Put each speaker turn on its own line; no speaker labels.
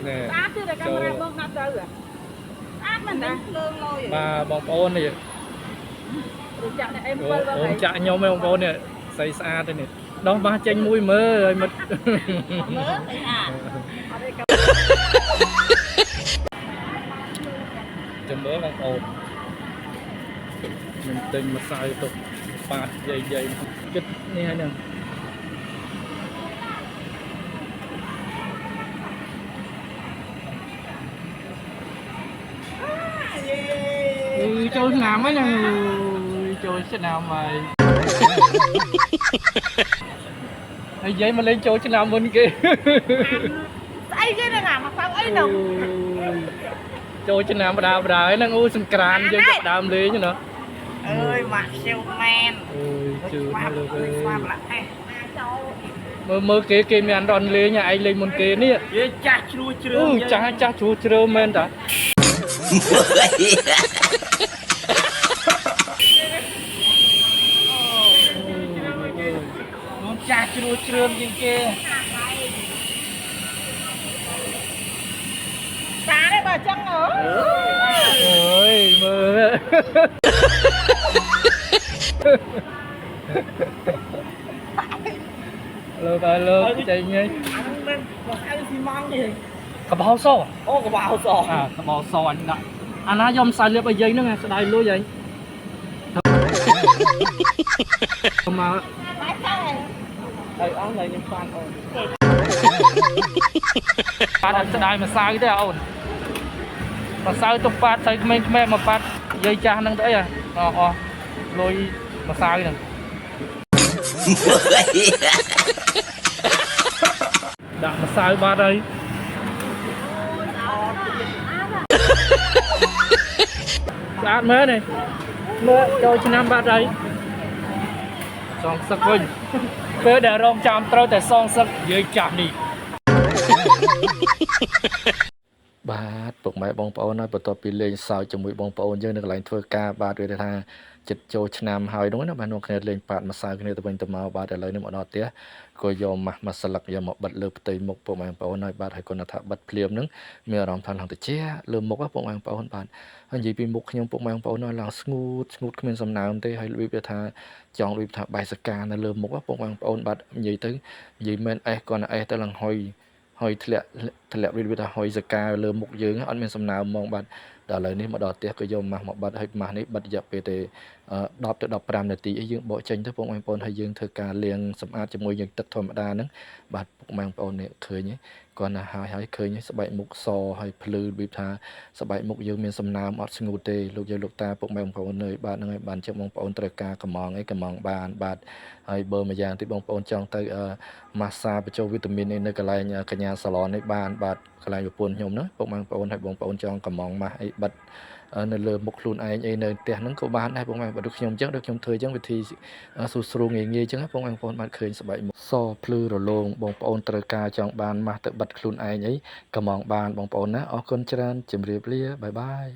nè
chứ là camera bông nát đâu rồi mình đã lương lôi
bà bông ôn này ôn chạy nhau mấy bông ôn này xây xa thế này đó ba chanh mũi mơ rồi mất chấm mớ bông ôn mình tình mà xài tục bạt dày dày chất như thế này chơi làm ấy nè chơi sẽ nào mày ấy giấy mà lên chơi sẽ làm bên kia
ấy cái này mà sao ấy đâu
chơi sẽ làm mà đào ấy đang u sừng càn chơi chọc đàm lý như nó
ơi mà siêu man
chưa mơ kế kia mình ăn đòn lý nhà anh lên một kế nè
cha chua chua
cha chua chua men đã
cha chua chua như kia cá đấy bà chăng
ơi mơ lơ ba lơ chạy nhé cái bao xô
cái bao xô
cái bao xô anh đã anh á dòng xài liệp ở dây nữa nghe sao đây lúa vậy mà
ăn này nhưng fan ổn
bạn ăn đây mà sai cái ổn mà sai tục phát sai mình mẹ mà phát dây cha năng đấy à lôi mà sai nè đã mà sai ba đây sát mớ này mớ cho năm ba đây song sắc vinh cứ để rong chạm trâuแต่ song sắc dưới chạm đi បាទពុកម៉ែបងប្អូនហើយបន្ទាប់ពីលេងសើចជាមួយបងប្អូនយើងនៅកន្លែងធ្វើការបាទឬថាចិត្តចូលឆ្នាំហើយនោះណាបាទនោះគ្នាលេងប៉ាត់មកសើគ្នាទៅវិញទៅមកបាទឥឡូវនេះមកដល់ផ្ទះក៏យកមកស្លឹកយកមកបិទលើផ្ទៃមុខពុកម៉ែបងប្អូនហើយបាទហើយគាត់ថាបិទភ្លាមនឹងមានអារម្មណ៍ថាឡើងតិចលើមុខពុកម៉ែបងប្អូនបាទហើយនិយាយពីមុខខ្ញុំពុកម៉ែបងប្អូនឡើងស្ងួតគ្មានសំណើមទេហើយរបៀបថាចង់របៀបថាបែកសកានៅលើមុខពុកម៉ែបងប្អូនបាទនិយាយទៅនិយាយមែនអេសគាត់អេសទៅឡើងហុយហើយធ្លាក់វាថាហុយសកាលើមុខយើងអត់មានសំណើមហ្មងបាទដល់ឥឡូវនេះមកដល់ផ្ទះក៏យកម៉ាស់មកបិទហើយម៉ាស់នេះបិទរយៈពេលទេ10ទៅ15នាទីយើងបកចេញទៅពុកម៉ែបងប្អូនហើយយើងធ្វើការលាងសម្អាតជាមួយយើងទឹកធម្មតាហ្នឹងបាទពុកម៉ែបងប្អូននេះឃើញទេគាត់ណាហើយឃើញស្បែកមុខសហើយភ្លឺរបៀបថាស្បែកមុខយើងមានសំណើមអត់ស្ងួតទេលោកយាយលោកតាពុកម៉ែបងប្អូននៅបាទហ្នឹងហើយបានចឹងបងប្អូនត្រូវការកំងអីកំងបានបាទហើយបើមួយយ៉ាងទៀតបងប្អូនចង់ទៅម៉ាស្សាបញ្ចូលវីតាមីននេះនៅកន្លែងកញ្ញាសាឡននេះបានបាទកន្លែងប្រពន្ធខ្ញុំហ្នឹងពុកម៉ែបងប្អូនហើយបងប្អូនចង់កំងម៉ាស់អីបិទនៅលើមុខខ្លួនឯងអីនៅផ្ទះហ្នឹងក៏បានដែរពុកម៉ែបើដូចខ្ញុំអញ្ចឹងដូចខ្ញុំធ្វើអញ្ចឹងវិធីស៊ូស្រួលងាយអញ្ចឹងពុកម៉ែបងប្អូនបានឃើញស្បែកមុខសភ្លឺរលោងបងប្អូនត្រូវការចង់បានម៉ាស់ទៅបិទខ្លួនឯងអីកំងបានបងប្អូនណាអរគុណច្រើនជម្រាបលាបាយបាយ